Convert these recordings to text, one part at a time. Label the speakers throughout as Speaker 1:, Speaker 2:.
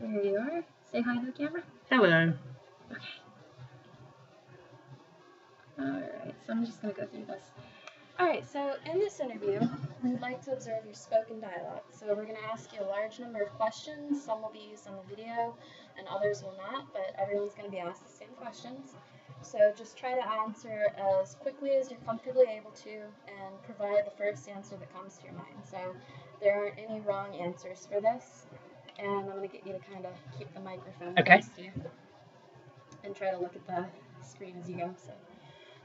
Speaker 1: There you are. Say hi to the camera.
Speaker 2: Hello.
Speaker 1: Okay. Alright, so I'm just going to go through this. Alright, so in this interview, we'd like to observe your spoken dialect. So we're going to ask you a large number of questions. Some will be used on the video and others will not, but everyone's going to be asked the same questions. So just try to answer as quickly as you're comfortably able to and provide the first answer that comes to your mind. So there aren't any wrong answers for this. And I'm going to get you to kind of keep the microphone close to you and try to look at the screen as you go.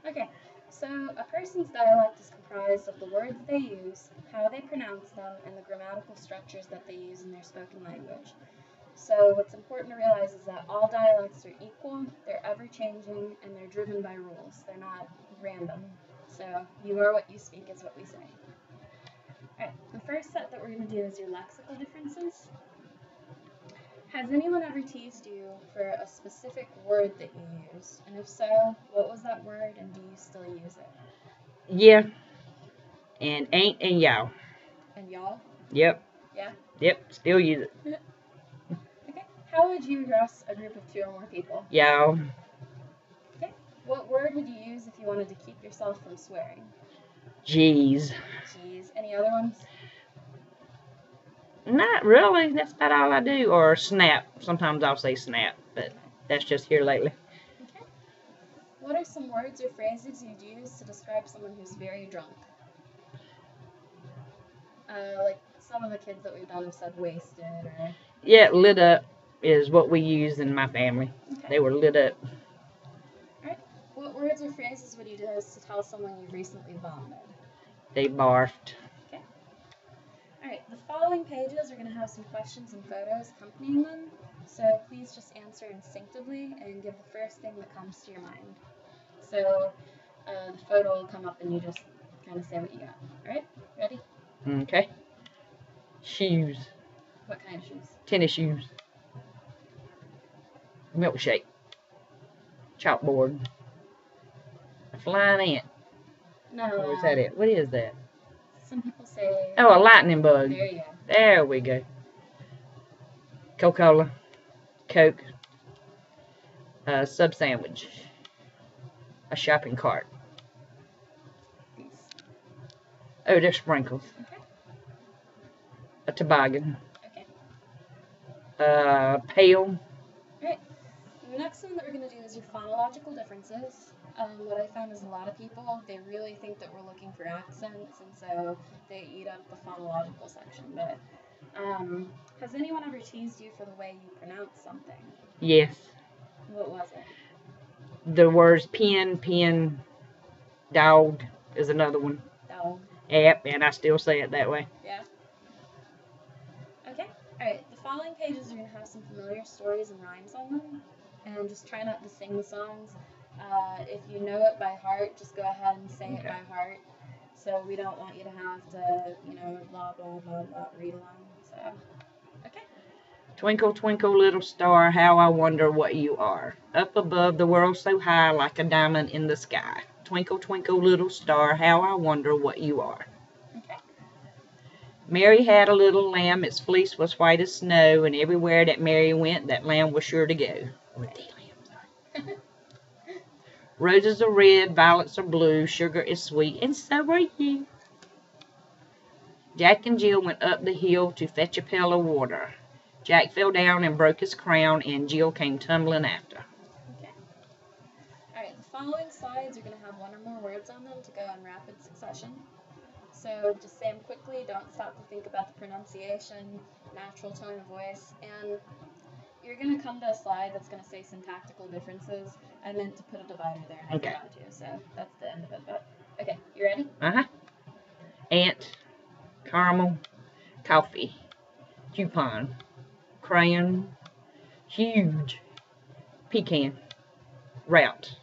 Speaker 1: Okay, so a person's dialect is comprised of the words they use, how they pronounce them, and the grammatical structures that they use in their spoken language. So what's important to realize is that all dialects are equal, they're ever-changing, and they're driven by rules. They're not random. So you are what you speak is what we say. Alright, the first set that we're going to do is your lexical differences. Has anyone ever teased you for a specific word that you used? And if so, what was that word and do you still use it?
Speaker 2: Yeah. And ain't and y'all.
Speaker 1: And y'all?
Speaker 2: Yep.
Speaker 1: Yeah?
Speaker 2: Yep, still use it.
Speaker 1: Okay. How would you address a group of 2 or more people?
Speaker 2: Y'all.
Speaker 1: Okay. What word would you use if you wanted to keep yourself from swearing?
Speaker 2: Jeez.
Speaker 1: Jeez. Any other ones?
Speaker 2: Not really. That's about all I do. Or snap. Sometimes I'll say snap, but that's just here lately.
Speaker 1: Okay. What are some words or phrases you'd use to describe someone who's very drunk? Like some of the kids that we've done have said wasted or...
Speaker 2: Yeah, lit up is what we use in my family.
Speaker 1: Okay.
Speaker 2: They were lit up.
Speaker 1: Alright. What words or phrases would you use to tell someone you recently vomited?
Speaker 2: They barfed.
Speaker 1: Okay. Alright, the following pages are going to have some questions and photos accompanying them, so please just answer instinctively and give the first thing that comes to your mind. So the photo will come up and you just kind of say what you got. Alright, ready?
Speaker 2: Okay. Shoes.
Speaker 1: What kind of shoes?
Speaker 2: Tennis shoes. Milkshake. Chalkboard. A flying ant.
Speaker 1: No.
Speaker 2: Or is that it? What is that?
Speaker 1: Some people say...
Speaker 2: Oh, a lightning bug.
Speaker 1: There you go.
Speaker 2: There we go. Coca-Cola. Coke. A sub sandwich. A shopping cart.
Speaker 1: These.
Speaker 2: Oh, there's sprinkles.
Speaker 1: Okay.
Speaker 2: A toboggan.
Speaker 1: Okay.
Speaker 2: Pail.
Speaker 1: Alright. The next one that we're going to do is your phonological differences. What I found is a lot of people, they really think that we're looking for accents, and so they eat up the phonological section. But has anyone ever teased you for the way you pronounce something?
Speaker 2: Yes.
Speaker 1: What was it?
Speaker 2: The words pin, dog is another one.
Speaker 1: Dog.
Speaker 2: Yep, and I still say it that way.
Speaker 1: Yeah. Okay. Alright, the following pages are going to have some familiar stories and rhymes on them, and just try not to sing the songs. If you know it by heart, just go ahead and say it by heart. So we don't want you to have to, blah, blah, blah, blah, read along. So, okay.
Speaker 2: Twinkle, twinkle, little star, how I wonder what you are. Up above the world so high, like a diamond in the sky. Twinkle, twinkle, little star, how I wonder what you are.
Speaker 1: Okay.
Speaker 2: Mary had a little lamb, its fleece was white as snow, and everywhere that Mary went, that lamb was sure to go. Roses are red, violets are blue, sugar is sweet, and so are you. Jack and Jill went up the hill to fetch a pail of water. Jack fell down and broke his crown, and Jill came tumbling after.
Speaker 1: Okay. Alright, the following slides are going to have 1 or more words on them to go in rapid succession. So just say them quickly, don't stop to think about the pronunciation, natural tone of voice, and you're going to come to a slide that's going to say syntactical differences. I meant to put a divider there and I forgot to, so that's the end of it. But okay, you ready?
Speaker 2: Ant, caramel, coffee, coupon, crayon, huge, pecan, route,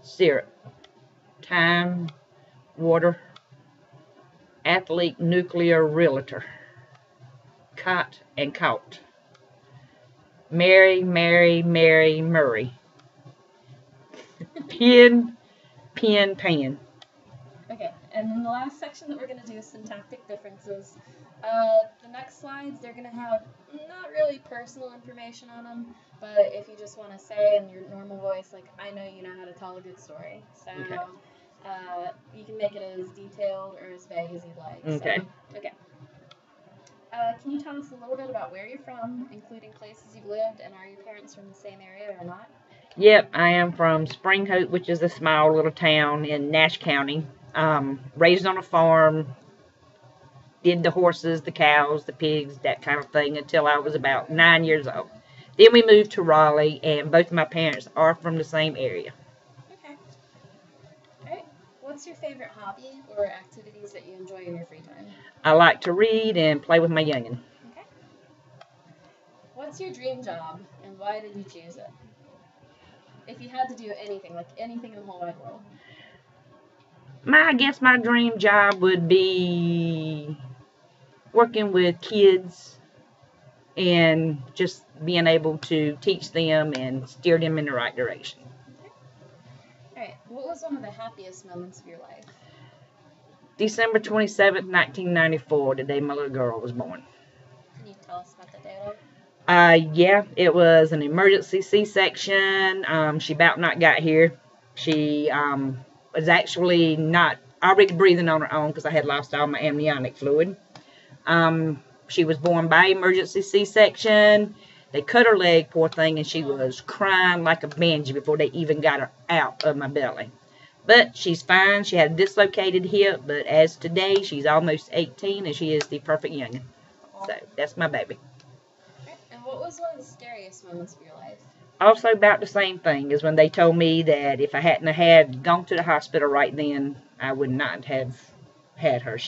Speaker 2: syrup, time, water, athlete, nuclear, realtor, cot and caught, Mary, Mary, Mary, Murray, pin, pan,
Speaker 1: Okay, and then the last section that we're going to do is syntactic differences. The next slides, they're going to have not really personal information on them, but if you just want to say in your normal voice, like, I know you know how to tell a good story. So
Speaker 2: Okay.
Speaker 1: you can make it as detailed or as vague as you'd like.
Speaker 2: Okay.
Speaker 1: So, okay. Can you tell us a little bit about where you're from, including places you've lived, and are your parents from the same area or not?
Speaker 2: Yep, I am from Spring Hope, which is a small little town in Nash County. Raised on a farm, did the horses, the cows, the pigs, that kind of thing until I was about 9 years old. Then we moved to Raleigh, and both of my parents are from the same area.
Speaker 1: Okay. All right. What's your favorite hobby or activities that you enjoy in your free time?
Speaker 2: I like to read and play with my youngin.
Speaker 1: Okay. What's your dream job, and why did you choose it? If you had to do anything, like anything in the whole wide world.
Speaker 2: I guess my dream job would be working with kids and just being able to teach them and steer them in the right direction.
Speaker 1: Okay. All right. What was one of the happiest moments of your life?
Speaker 2: December 27th, 1994, the day my little girl was born.
Speaker 1: Can you tell us about the day at all?
Speaker 2: Yeah, it was an emergency C-section. She about not got here. She was actually not already breathing on her own because I had lost all my amniotic fluid. She was born by emergency C-section. They cut her leg, poor thing, and she was crying like a banshee before they even got her out of my belly. But she's fine. She had a dislocated hip, but as today, she's almost 18, and she is the perfect youngin'. So, that's my baby.
Speaker 1: And what was one of the scariest moments of your life?
Speaker 2: Also about the same thing is when they told me that if I hadn't had gone to the hospital right then, I would not have had her.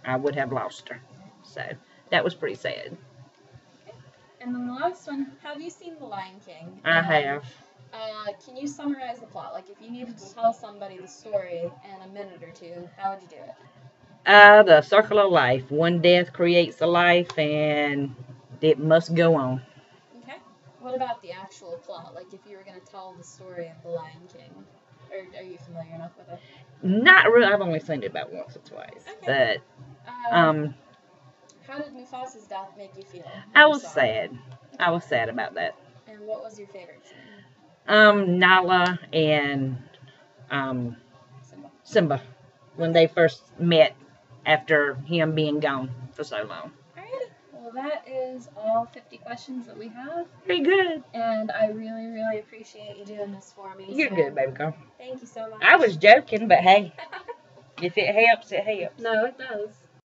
Speaker 2: I would have lost her. So, that was pretty sad.
Speaker 1: Okay. And then the last one, have you seen The Lion King?
Speaker 2: I have.
Speaker 1: Can you summarize the plot? Like, if you needed to tell somebody the story in a minute or two, how would you do it?
Speaker 2: The circle of life. One death creates a life, and it must go on.
Speaker 1: Okay. What about the actual plot? Like, if you were going to tell the story of The Lion King, or are you familiar enough with it?
Speaker 2: Not really. I've only seen it about once or twice.
Speaker 1: Okay.
Speaker 2: But,
Speaker 1: how did Mufasa's death make you feel?
Speaker 2: I was sad. I was sad about that.
Speaker 1: And what was your favorite scene?
Speaker 2: Nala and Simba, when they first met after him being gone for so long.
Speaker 1: Alrighty. Well, that is all 50 questions that we have.
Speaker 2: Pretty good.
Speaker 1: And I really, really appreciate you doing this for me.
Speaker 2: You're good, baby girl.
Speaker 1: Thank you so much.
Speaker 2: I was joking, but hey, if it helps, it helps.
Speaker 1: No, it does.